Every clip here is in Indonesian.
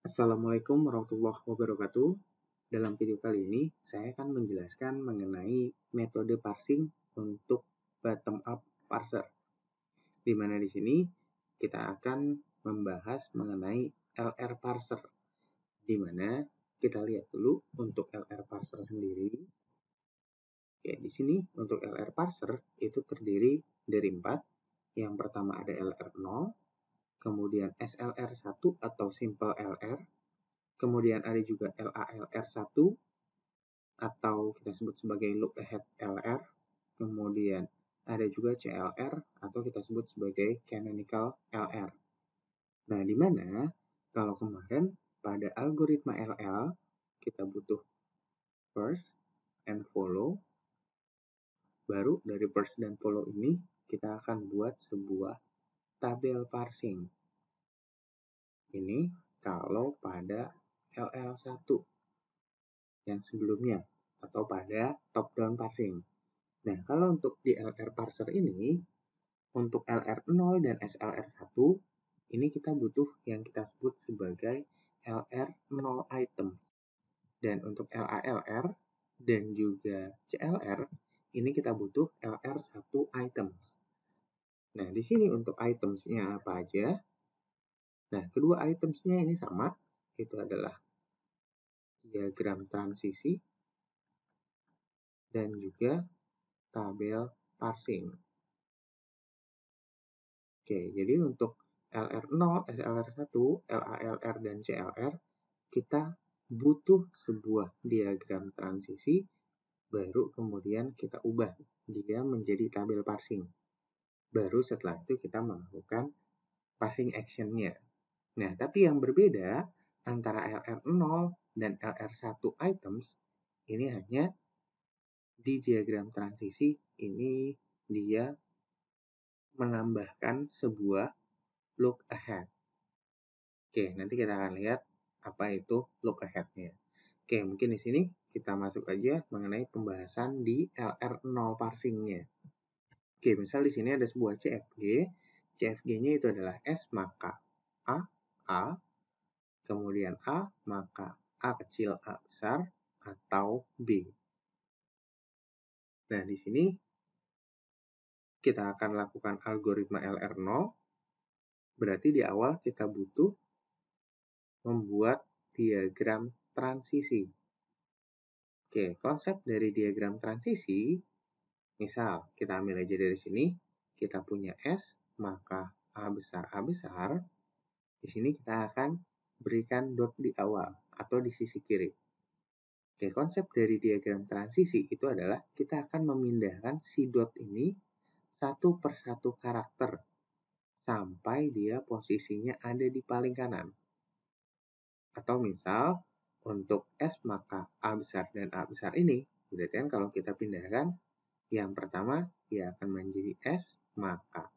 Assalamualaikum warahmatullahi wabarakatuh. Dalam video kali ini, saya akan menjelaskan mengenai metode parsing untuk bottom-up parser. Di mana di sini kita akan membahas mengenai LR parser. Di mana kita lihat dulu untuk LR parser sendiri. Oke, di sini untuk LR parser itu terdiri dari 4. Yang pertama ada LR0, kemudian SLR1 atau simple LR, kemudian ada juga LALR1 atau kita sebut sebagai look ahead LR, kemudian ada juga CLR atau kita sebut sebagai canonical LR. Nah, di mana kalau kemarin pada algoritma LL kita butuh first and follow, baru dari first dan follow ini kita akan buat sebuah tabel parsing. Ini kalau pada LL1 yang sebelumnya atau pada top down parsing. Nah, kalau untuk di LR parser ini, untuk LR0 dan SLR1, ini kita butuh yang kita sebut sebagai LR0 items. Dan untuk LALR dan juga CLR, ini kita butuh LR1 items. Nah, di sini untuk itemsnya apa aja? Nah, kedua itemsnya ini sama, itu adalah diagram transisi dan juga tabel parsing. Oke, jadi untuk LR0, SLR1, LALR, dan CLR, kita butuh sebuah diagram transisi, baru kemudian kita ubah dia menjadi tabel parsing. Baru setelah itu kita melakukan parsing action-nya. Nah, tapi yang berbeda antara LR0 dan LR1 items, ini hanya di diagram transisi, ini dia menambahkan sebuah look ahead. Oke, nanti kita akan lihat apa itu look ahead-nya. Oke, mungkin di sini kita masuk aja mengenai pembahasan di LR0 parsing-nya. Oke, misal di sini ada sebuah CFG. CFG-nya itu adalah S maka A, kemudian A maka A kecil A besar, atau B. Nah, di sini kita akan lakukan algoritma LR0. Berarti di awal kita butuh membuat diagram transisi. Oke, konsep dari diagram transisi, misal kita ambil aja dari sini, kita punya S, maka A besar, di sini kita akan berikan dot di awal atau di sisi kiri. Oke, konsep dari diagram transisi itu adalah kita akan memindahkan si dot ini satu per satu karakter sampai dia posisinya ada di paling kanan. Atau misal, untuk S maka A besar dan A besar ini, berarti kan kalau kita pindahkan, yang pertama dia akan menjadi S maka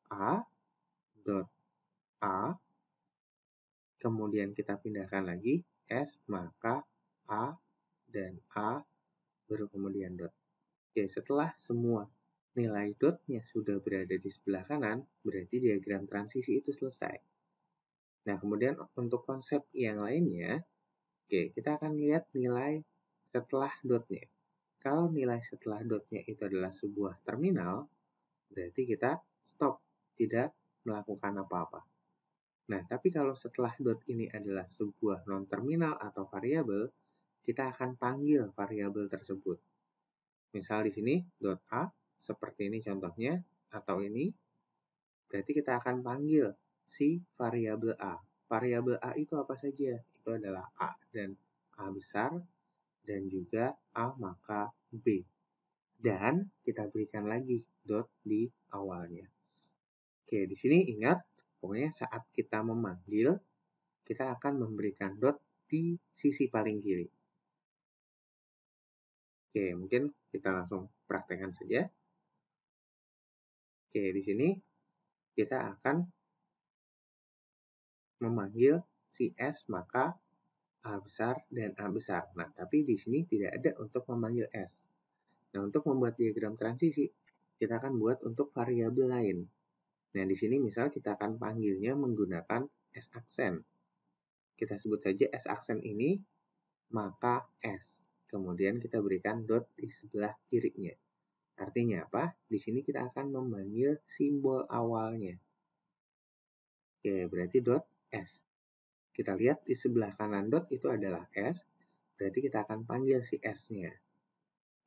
A dot A, kemudian kita pindahkan lagi S maka A dan A, baru kemudian dot. Oke, setelah semua nilai dotnya sudah berada di sebelah kanan, berarti diagram transisi itu selesai. Nah, kemudian untuk konsep yang lainnya, oke, kita akan lihat nilai setelah dotnya. Kalau nilai setelah dotnya itu adalah sebuah terminal, berarti kita stop, tidak melakukan apa-apa. Nah, tapi kalau setelah dot ini adalah sebuah non-terminal atau variabel, kita akan panggil variabel tersebut. Misal di sini dot A, seperti ini contohnya, atau ini, berarti kita akan panggil si variabel A. Variabel A itu apa saja? Itu adalah A dan A besar, dan juga A maka B. Dan kita berikan lagi dot di awalnya. Oke, di sini ingat, pokoknya saat kita memanggil, kita akan memberikan dot di sisi paling kiri. Oke, mungkin kita langsung praktekkan saja. Oke, di sini kita akan memanggil si S maka A besar dan A besar. Nah, tapi di sini tidak ada untuk memanggil S. Nah, untuk membuat diagram transisi, kita akan buat untuk variabel lain. Nah, di sini misal kita akan panggilnya menggunakan S aksen. Kita sebut saja S aksen ini, maka S. Kemudian kita berikan dot di sebelah kirinya. Artinya apa? Di sini kita akan memanggil simbol awalnya. Oke, berarti dot S. Kita lihat di sebelah kanan dot itu adalah S, berarti kita akan panggil si S-nya.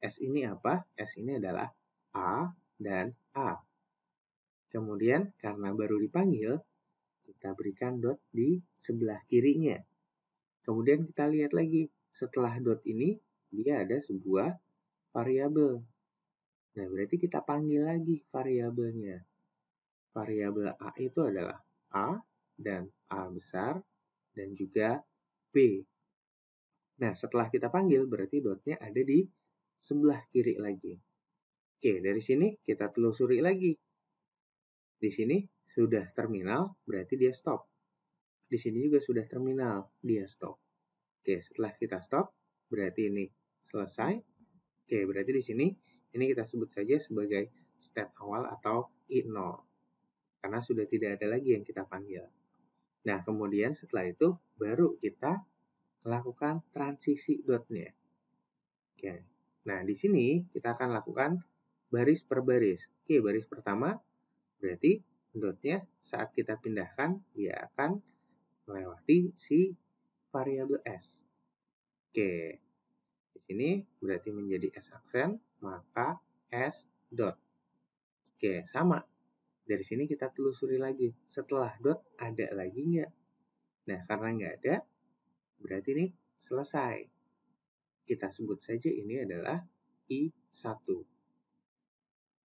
S ini apa? S ini adalah A dan A. Kemudian, karena baru dipanggil, kita berikan dot di sebelah kirinya. Kemudian kita lihat lagi, setelah dot ini, dia ada sebuah variabel. Nah, berarti kita panggil lagi variabelnya. Variabel A itu adalah A dan A besar dan juga B. Nah, setelah kita panggil, berarti dotnya ada di sebelah kiri lagi. Oke, dari sini kita telusuri lagi. Di sini sudah terminal, berarti dia stop. Di sini juga sudah terminal, dia stop. Oke, setelah kita stop, berarti ini selesai. Oke, berarti di sini ini kita sebut saja sebagai state awal atau I0. Karena sudah tidak ada lagi yang kita panggil. Nah, kemudian setelah itu baru kita lakukan transisi dotnya. Oke. Nah, di sini kita akan lakukan baris per baris. Oke, baris pertama berarti dotnya saat kita pindahkan dia akan melewati si variabel S. Oke. Di sini berarti menjadi S aksen, maka S dot. Oke, sama. Dari sini kita telusuri lagi. Setelah dot ada lagi nggak? Nah, karena nggak ada, berarti ini selesai. Kita sebut saja ini adalah I1.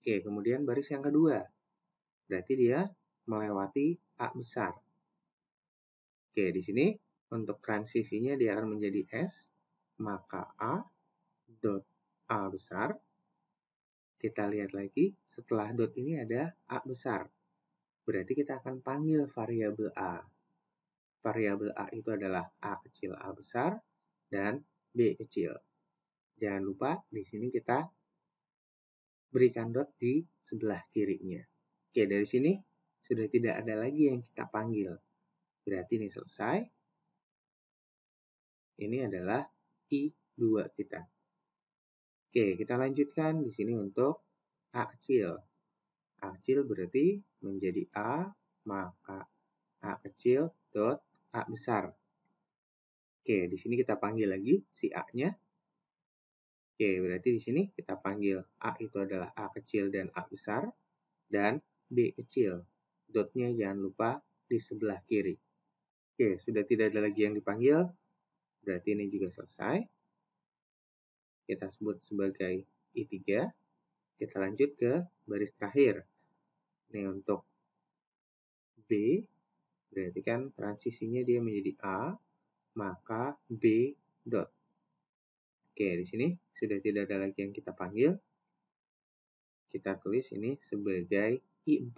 Oke, kemudian baris yang kedua. Berarti dia melewati A besar. Oke, di sini untuk transisinya dia akan menjadi S, maka A dot A besar. Kita lihat lagi, setelah dot ini ada A besar. Berarti kita akan panggil variabel A. Variabel A itu adalah A kecil A besar dan B kecil. Jangan lupa di sini kita berikan dot di sebelah kirinya. Oke, dari sini sudah tidak ada lagi yang kita panggil. Berarti ini selesai. Ini adalah I2 kita. Oke, kita lanjutkan di sini untuk A kecil. A kecil berarti menjadi A, maka A kecil dot A besar. Oke, di sini kita panggil lagi si A-nya. Oke, berarti di sini kita panggil A itu adalah A kecil dan A besar, dan B kecil. Dotnya jangan lupa di sebelah kiri. Oke, sudah tidak ada lagi yang dipanggil, berarti ini juga selesai. Kita sebut sebagai I3. Kita lanjut ke baris terakhir. Ini untuk B, berarti kan transisinya dia menjadi A, maka B dot. Oke, di sini sudah tidak ada lagi yang kita panggil. Kita tulis ini sebagai I4.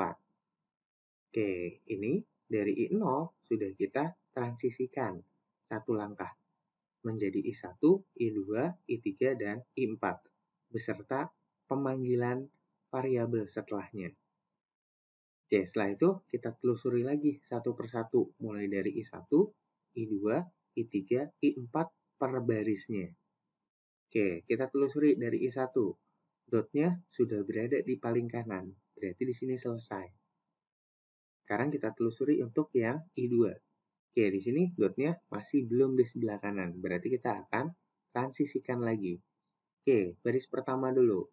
Oke, ini dari I0 sudah kita transisikan satu langkah menjadi I1, I2, I3, dan I4 beserta pemanggilan variabel setelahnya. Oke, setelah itu kita telusuri lagi satu persatu mulai dari I1, I2, I3, I4 per barisnya. Oke, kita telusuri dari I1. Dotnya sudah berada di paling kanan, berarti di sini selesai. Sekarang kita telusuri untuk yang I2. Oke, di sini dotnya masih belum di sebelah kanan, berarti kita akan transisikan lagi. Oke, baris pertama dulu.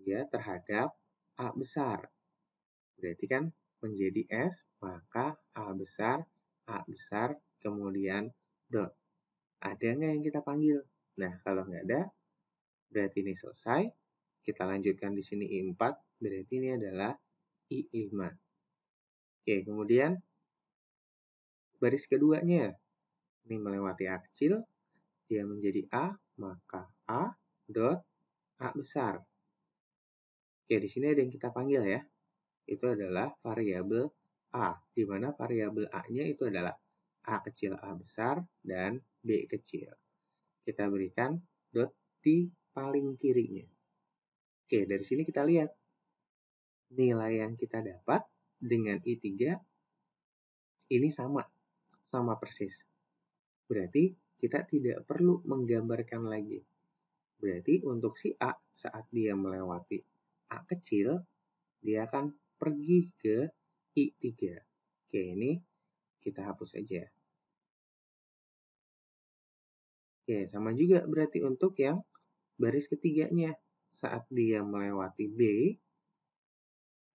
Dia terhadap A besar. Berarti kan menjadi S, maka A besar, kemudian dot. Ada nggak yang kita panggil? Nah, kalau nggak ada, berarti ini selesai. Kita lanjutkan di sini I4, berarti ini adalah I5. Oke, kemudian baris keduanya. Ini melewati A kecil, dia menjadi A, maka A dot A besar. Oke, di sini ada yang kita panggil ya. Itu adalah variabel A, di mana variabel A-nya itu adalah A kecil A besar dan B kecil. Kita berikan dot di paling kirinya. Oke, dari sini kita lihat nilai yang kita dapat dengan I3 ini sama persis. Berarti kita tidak perlu menggambarkan lagi. Berarti untuk si A, saat dia melewati A kecil, dia akan pergi ke I3. Oke, ini kita hapus aja. Oke, sama juga berarti untuk yang baris ketiganya. Saat dia melewati B,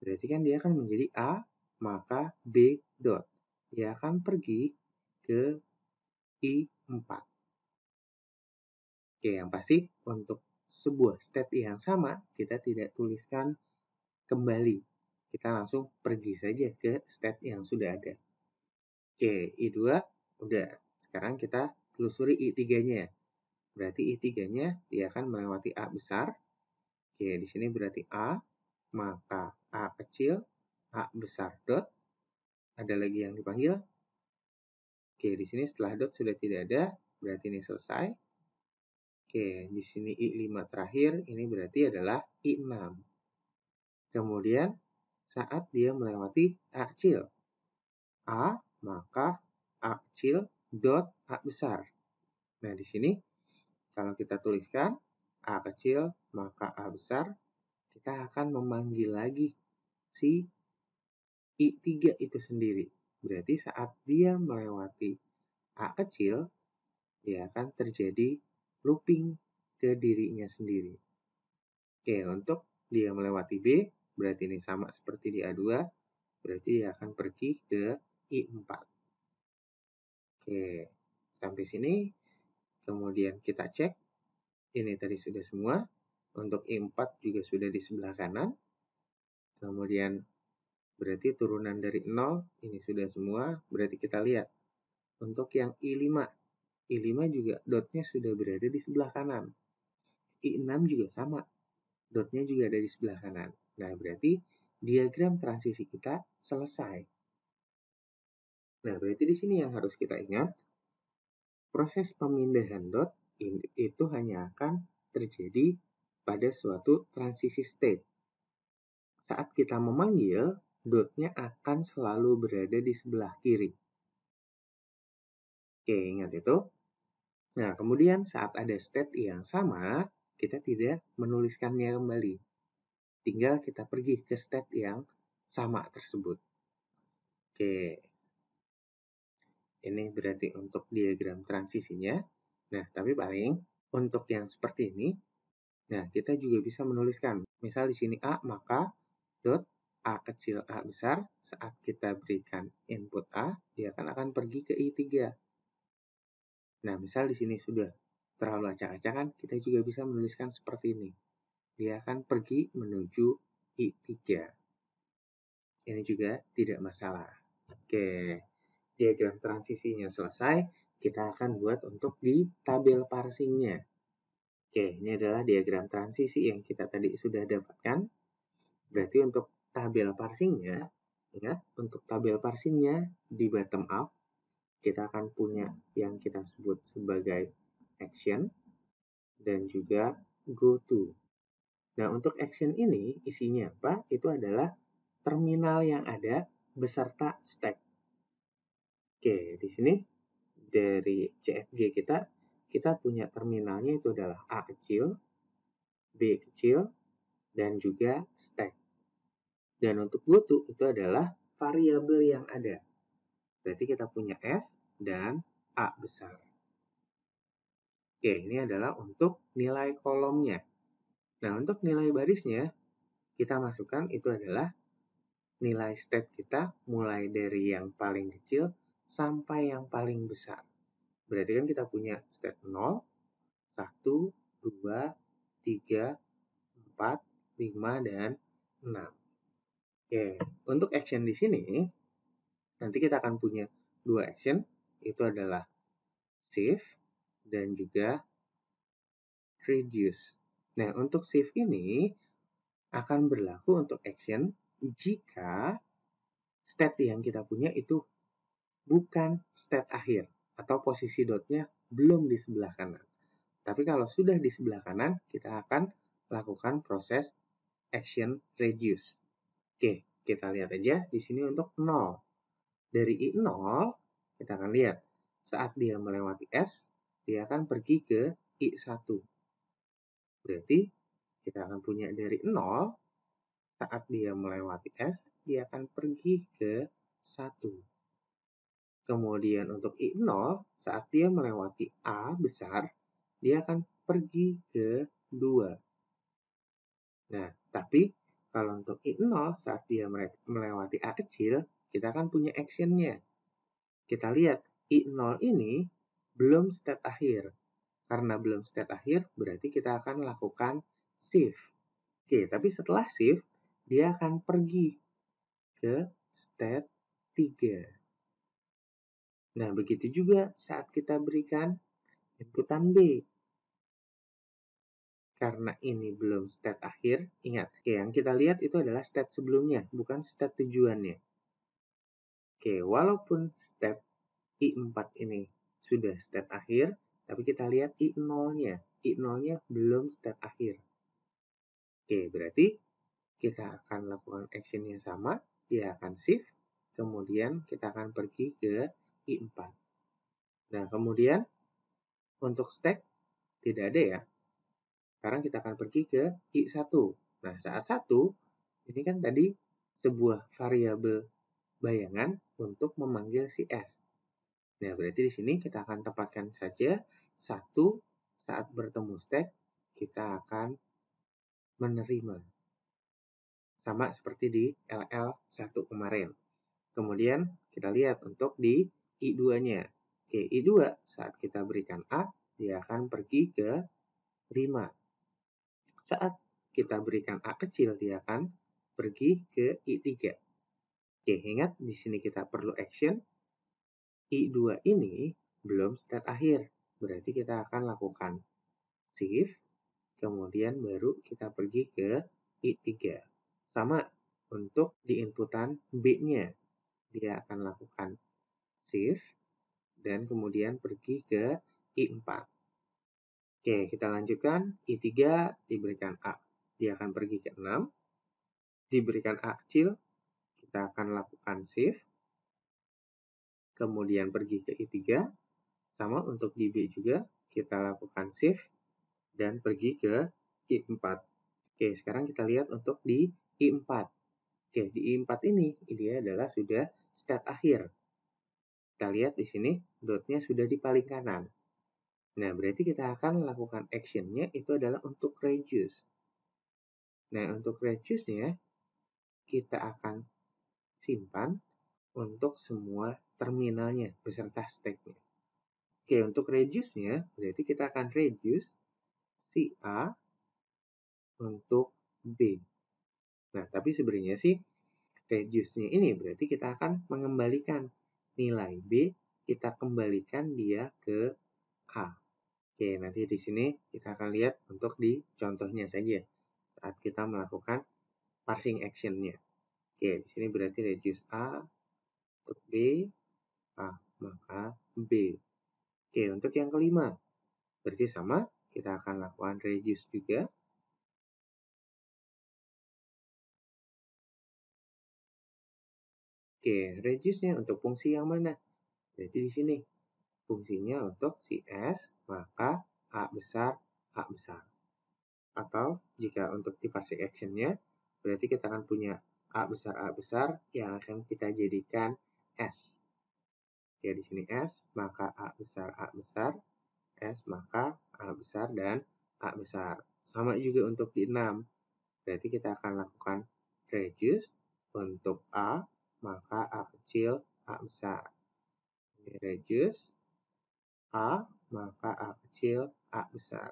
berarti kan dia akan menjadi A, maka B dot. Dia akan pergi ke I4. Oke, yang pasti untuk sebuah state yang sama, kita tidak tuliskan kembali. Kita langsung pergi saja ke state yang sudah ada. Oke, I2 udah. Sekarang kita telusuri I3-nya. Berarti I3-nya dia akan melewati A besar. Oke, di sini berarti A, maka A kecil, A besar dot. Ada lagi yang dipanggil. Oke, di sini setelah dot sudah tidak ada, berarti ini selesai. Oke, di sini I5 terakhir, ini berarti adalah I6. Kemudian, saat dia melewati A kecil, A, maka A kecil dot A besar. Nah, di sini kalau kita tuliskan A kecil, maka A besar, kita akan memanggil lagi si I3 itu sendiri. Berarti saat dia melewati A kecil, dia akan terjadi looping ke dirinya sendiri. Oke, untuk dia melewati B, berarti ini sama seperti di A2, berarti dia akan pergi ke I4. Oke, sampai sini. Kemudian kita cek, ini tadi sudah semua. Untuk I4 juga sudah di sebelah kanan. Kemudian berarti turunan dari 0, ini sudah semua. Berarti kita lihat, untuk yang I5, I5 juga dotnya sudah berada di sebelah kanan. I6 juga sama, dotnya juga ada di sebelah kanan. Nah, berarti diagram transisi kita selesai. Nah, berarti di sini yang harus kita ingat, proses pemindahan dot itu hanya akan terjadi pada suatu transisi state. Saat kita memanggil, dotnya akan selalu berada di sebelah kiri. Oke, ingat itu. Nah, kemudian saat ada state yang sama, kita tidak menuliskannya kembali. Tinggal kita pergi ke state yang sama tersebut. Oke, ini berarti untuk diagram transisinya. Nah, tapi paling untuk yang seperti ini, nah kita juga bisa menuliskan. Misal di sini A, maka dot A kecil A besar, saat kita berikan input A, dia akan pergi ke I3. Nah, misal di sini sudah terlalu acak-acakan, kita juga bisa menuliskan seperti ini. Dia akan pergi menuju I3. Ini juga tidak masalah. Oke, diagram transisinya selesai, kita akan buat untuk di tabel parsingnya. Oke, ini adalah diagram transisi yang kita tadi sudah dapatkan. Berarti untuk tabel parsingnya, ingat, untuk tabel parsingnya di bottom up, kita akan punya yang kita sebut sebagai action dan juga go to. Nah, untuk action ini isinya apa? Itu adalah terminal yang ada beserta stack. Oke, di sini dari CFG kita punya terminalnya itu adalah A kecil, B kecil, dan juga stack. Dan untuk goto itu adalah variabel yang ada. Berarti kita punya S dan A besar. Oke, ini adalah untuk nilai kolomnya. Nah, untuk nilai barisnya, kita masukkan itu adalah nilai state kita mulai dari yang paling kecil sampai yang paling besar. Berarti kan kita punya state 0, 1, 2, 3, 4, 5, dan 6. Oke, untuk action di sini, nanti kita akan punya dua action, itu adalah shift dan juga reduce. Nah, untuk shift ini akan berlaku untuk action jika state yang kita punya itu bukan state akhir atau posisi dotnya belum di sebelah kanan. Tapi kalau sudah di sebelah kanan, kita akan lakukan proses action reduce. Oke, kita lihat aja di sini untuk 0. Dari I0, kita akan lihat saat dia melewati S, dia akan pergi ke I1. Berarti kita akan punya dari 0, saat dia melewati S, dia akan pergi ke 1. Kemudian untuk I0, saat dia melewati A besar, dia akan pergi ke 2. Nah, tapi kalau untuk I0, saat dia melewati A kecil, kita akan punya actionnya. Kita lihat, I0 ini belum state akhir. Karena belum state akhir, berarti kita akan lakukan shift. Oke, tapi setelah shift, dia akan pergi ke state 3. Nah, begitu juga saat kita berikan inputan B. Karena ini belum state akhir, ingat, yang kita lihat itu adalah state sebelumnya, bukan state tujuannya. Oke, walaupun step I4 ini sudah state akhir, tapi kita lihat I0-nya. I0-nya belum state akhir. Oke, berarti kita akan lakukan action yang sama, dia akan shift, kemudian kita akan pergi ke I4. Nah, kemudian untuk stack tidak ada ya. Sekarang kita akan pergi ke I1. Nah, saat 1, ini kan tadi sebuah variabel bayangan untuk memanggil si S. Nah, berarti di sini kita akan tempatkan saja 1 saat bertemu stack, kita akan menerima. Sama seperti di LL1 kemarin. Kemudian kita lihat untuk di I2-nya. Oke, I2 saat kita berikan A, dia akan pergi ke 5. Saat kita berikan A kecil, dia akan pergi ke I3. Oke, ingat di sini kita perlu action. I2 ini belum state akhir. Berarti kita akan lakukan shift, kemudian baru kita pergi ke I3. Sama untuk di inputan B-nya. Dia akan lakukan shift, dan kemudian pergi ke I4. Oke, kita lanjutkan. I3 diberikan A. Dia akan pergi ke 6. Diberikan A kecil, kita akan lakukan shift. Kemudian pergi ke I3. Sama untuk di B juga, kita lakukan shift. Dan pergi ke I4. Oke, sekarang kita lihat untuk di I4. Oke, di I4 ini, dia adalah sudah state akhir. Kita lihat di sini, dotnya sudah di paling kanan. Nah, berarti kita akan lakukan action-nya itu adalah untuk reduce. Nah, untuk reduce-nya, kita akan simpan untuk semua terminalnya beserta stack-nya. Oke, untuk reduce-nya, berarti kita akan reduce si A untuk B. Nah, tapi sebenarnya sih, reduce-nya ini berarti kita akan mengembalikan nilai B, kita kembalikan dia ke A. Oke, nanti di sini kita akan lihat untuk di contohnya saja saat kita melakukan parsing action-nya. Oke, di sini berarti reduce A untuk B, A, maka B. Oke, untuk yang kelima, berarti sama, kita akan lakukan reduce juga. Oke, reduce-nya untuk fungsi yang mana? Berarti di sini, fungsinya untuk si S, maka A besar, A besar. Atau jika untuk di parsing action-nya, berarti kita akan punya A besar yang akan kita jadikan S. Ya, di sini S, maka A besar, S, maka A besar, dan A besar. Sama juga untuk di 6. Berarti kita akan lakukan reduce untuk A, maka A kecil, A besar. Ini reduce A, maka A kecil, A besar.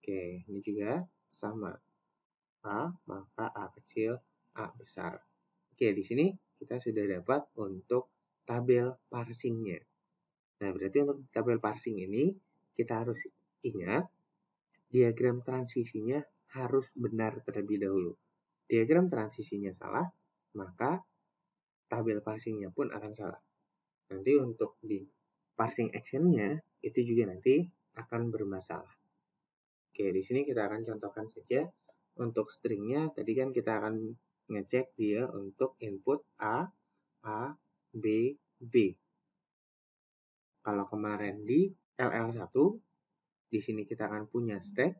Oke, ini juga sama. A, maka A kecil, A besar. Oke, di sini kita sudah dapat untuk tabel parsingnya. Nah, berarti untuk tabel parsing ini, kita harus ingat, diagram transisinya harus benar terlebih dahulu. Diagram transisinya salah, maka tabel parsingnya pun akan salah. Nanti untuk di parsing action-nya, itu juga nanti akan bermasalah. Oke, di sini kita akan contohkan saja. Untuk stringnya, tadi kan kita akan ngecek dia untuk input A, B, B. Kalau kemarin di LL1, di sini kita akan punya stack,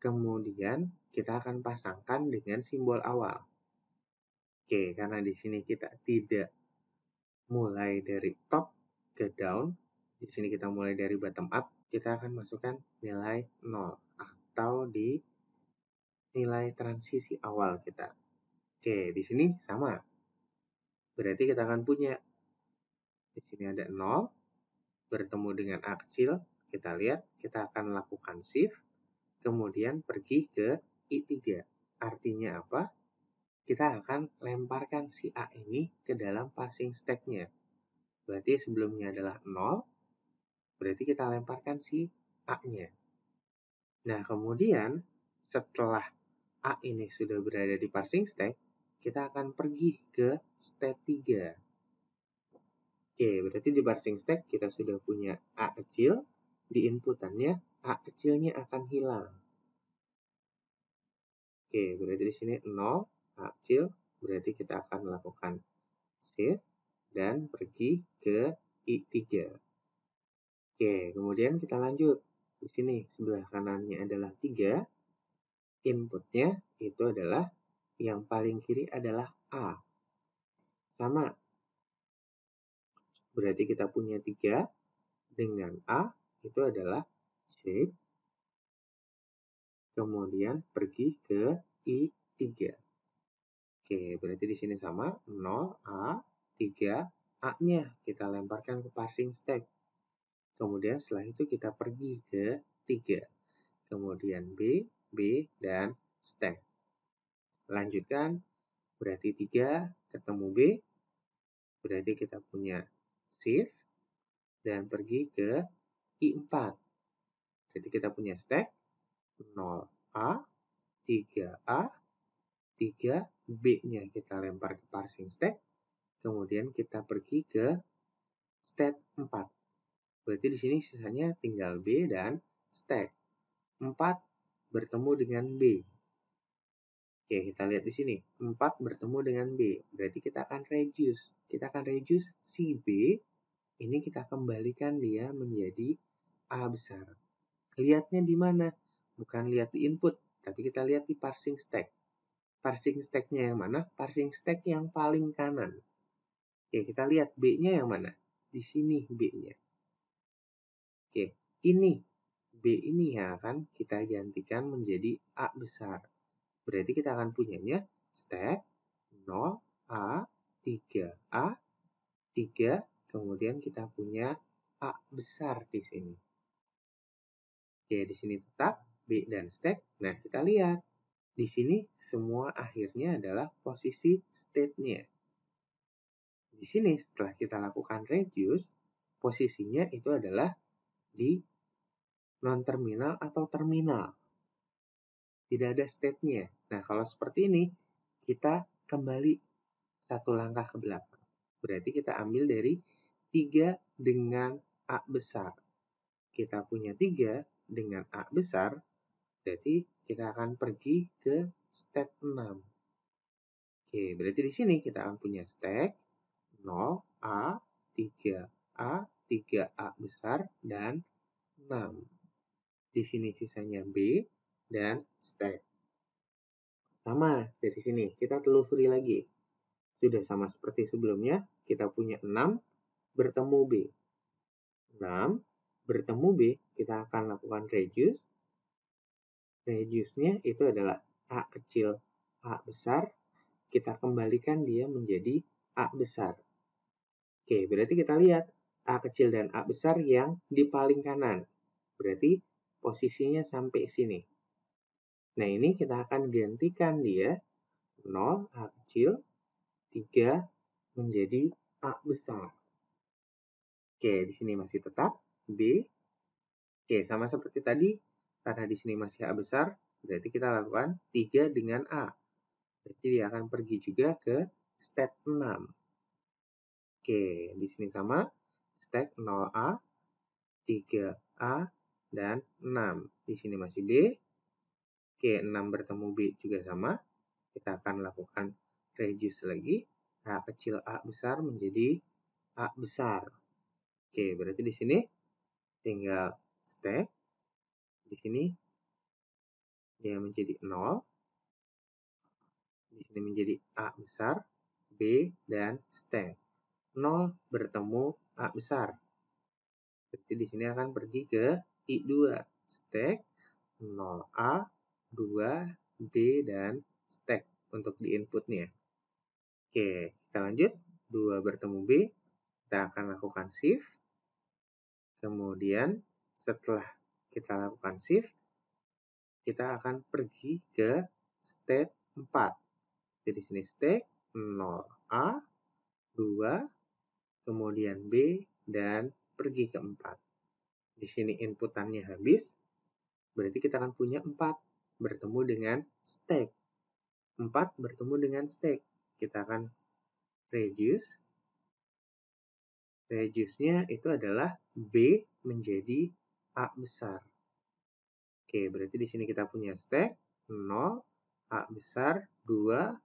kemudian kita akan pasangkan dengan simbol awal. Oke, karena di sini kita tidak mulai dari top ke down, di sini kita mulai dari bottom up, kita akan masukkan nilai 0 atau di nilai transisi awal kita. Oke, di sini sama. Berarti kita akan punya di sini ada 0 bertemu dengan A kecil. Kita lihat, kita akan lakukan shift, kemudian pergi ke I3. Artinya apa? Kita akan lemparkan si A ini ke dalam parsing stack-nya. Berarti sebelumnya adalah 0, berarti kita lemparkan si A-nya. Nah, kemudian setelah A ini sudah berada di parsing stack, kita akan pergi ke step 3. Oke, berarti di parsing stack kita sudah punya A kecil, di inputannya A kecilnya akan hilang. Oke, berarti di sini 0, A kecil, berarti kita akan melakukan shift dan pergi ke I3. Oke, kemudian kita lanjut. Di sini sebelah kanannya adalah 3, inputnya itu adalah yang paling kiri adalah A. Sama, berarti kita punya 3 dengan A itu adalah shift, kemudian pergi ke I3. Oke, berarti di sini sama 0 A, 3 A-nya kita lemparkan ke parsing stack. Kemudian setelah itu kita pergi ke 3. Kemudian B, B, dan stack. Lanjutkan, berarti 3 ketemu B, berarti kita punya shift, dan pergi ke I4. Jadi kita punya stack 0A, 3A, 3B-nya kita lempar ke parsing stack, kemudian kita pergi ke step 4. Berarti di sini sisanya tinggal B dan stack. 4 bertemu dengan B. Oke, kita lihat di sini. 4 bertemu dengan B. Berarti kita akan reduce. Kita akan reduce si B. Ini kita kembalikan dia menjadi A besar. Lihatnya di mana? Bukan lihat di input, tapi kita lihat di parsing stack. Parsing stack-nya yang mana? Parsing stack yang paling kanan. Oke, kita lihat B-nya yang mana? Di sini B-nya. Oke, ini B ini yang akan kita gantikan menjadi A besar. Berarti kita akan punyanya stack 0, A, 3A, 3, kemudian kita punya A besar di sini. Oke, di sini tetap B dan stack. Nah, kita lihat. Di sini semua akhirnya adalah posisi state-nya. Di sini setelah kita lakukan reduce, posisinya itu adalah di non-terminal atau terminal. Tidak ada state-nya. Nah, kalau seperti ini, kita kembali satu langkah ke belakang. Berarti kita ambil dari 3 dengan A besar. Kita punya 3 dengan A besar, berarti kita akan pergi ke step 6. Oke, berarti di sini kita akan punya stack 0A, 3A, 3A besar, dan 6. Di sini sisanya B dan stack. Sama dari sini, kita telusuri lagi. Sudah sama seperti sebelumnya, kita punya 6 bertemu B. 6 bertemu B, kita akan lakukan reduce. Reduce-nya itu adalah A kecil, A besar. Kita kembalikan dia menjadi A besar. Oke, berarti kita lihat A kecil dan A besar yang di paling kanan. Berarti posisinya sampai sini. Nah, ini kita akan gantikan dia 0 A kecil, 3 menjadi A besar. Oke, di sini masih tetap B. Oke, sama seperti tadi, karena di sini masih A besar, berarti kita lakukan 3 dengan A. Berarti dia akan pergi juga ke step 6. Oke, di sini sama, step 0A, 3A, dan 6. Di sini masih B. Oke, 6 bertemu B juga sama. Kita akan lakukan reduce lagi. A kecil A besar menjadi A besar. Oke, berarti di sini tinggal stack. Di sini dia menjadi 0. Di sini menjadi A besar, B, dan stack. 0 bertemu A besar. Berarti di sini akan pergi ke I2. Stack 0A, 2, B, dan stack untuk di inputnya. Oke, kita lanjut. 2 bertemu B, kita akan lakukan shift. Kemudian setelah kita lakukan shift, kita akan pergi ke state 4. Jadi sini stack 0A, 2, kemudian B, dan pergi ke 4. Di sini inputannya habis, berarti kita akan punya 4 bertemu dengan stack. 4 bertemu dengan stack. Kita akan reduce. Reduce-nya itu adalah B menjadi A besar. Oke, berarti di sini kita punya stack 0, A besar, 2,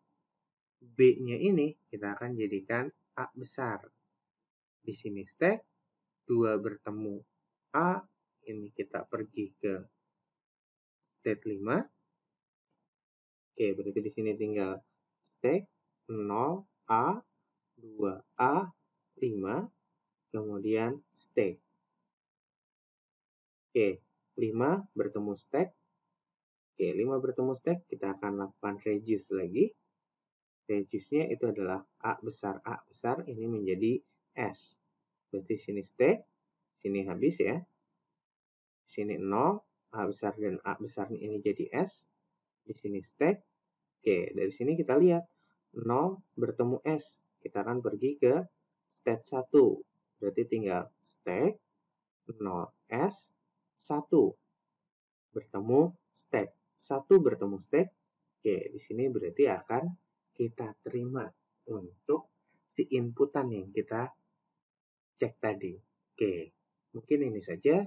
B-nya ini kita akan jadikan A besar. Di sini stack 2 bertemu A, ini kita pergi ke state 5. Oke, berarti di sini tinggal stack 0A, 2A, 5, kemudian stack. Oke, 5 bertemu stack. Oke, 5 bertemu stack, kita akan lakukan reduce lagi. Reduce-nya itu adalah A besar, ini menjadi S. Berarti sini stack, sini habis ya. Sini 0, A besar dan A besar ini jadi S. Di sini stack. Oke, dari sini kita lihat 0 bertemu S. Kita akan pergi ke state 1. Berarti tinggal stack 0S 1 bertemu stack. 1 bertemu stack. Oke, di sini berarti akan kita terima untuk si inputan yang kita cek tadi. Oke, mungkin ini saja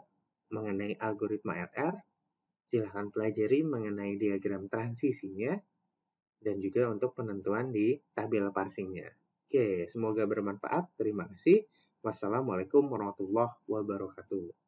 mengenai algoritma RR. Silahkan pelajari mengenai diagram transisinya dan juga untuk penentuan di tabel parsingnya. Oke, semoga bermanfaat. Terima kasih. Wassalamualaikum warahmatullahi wabarakatuh.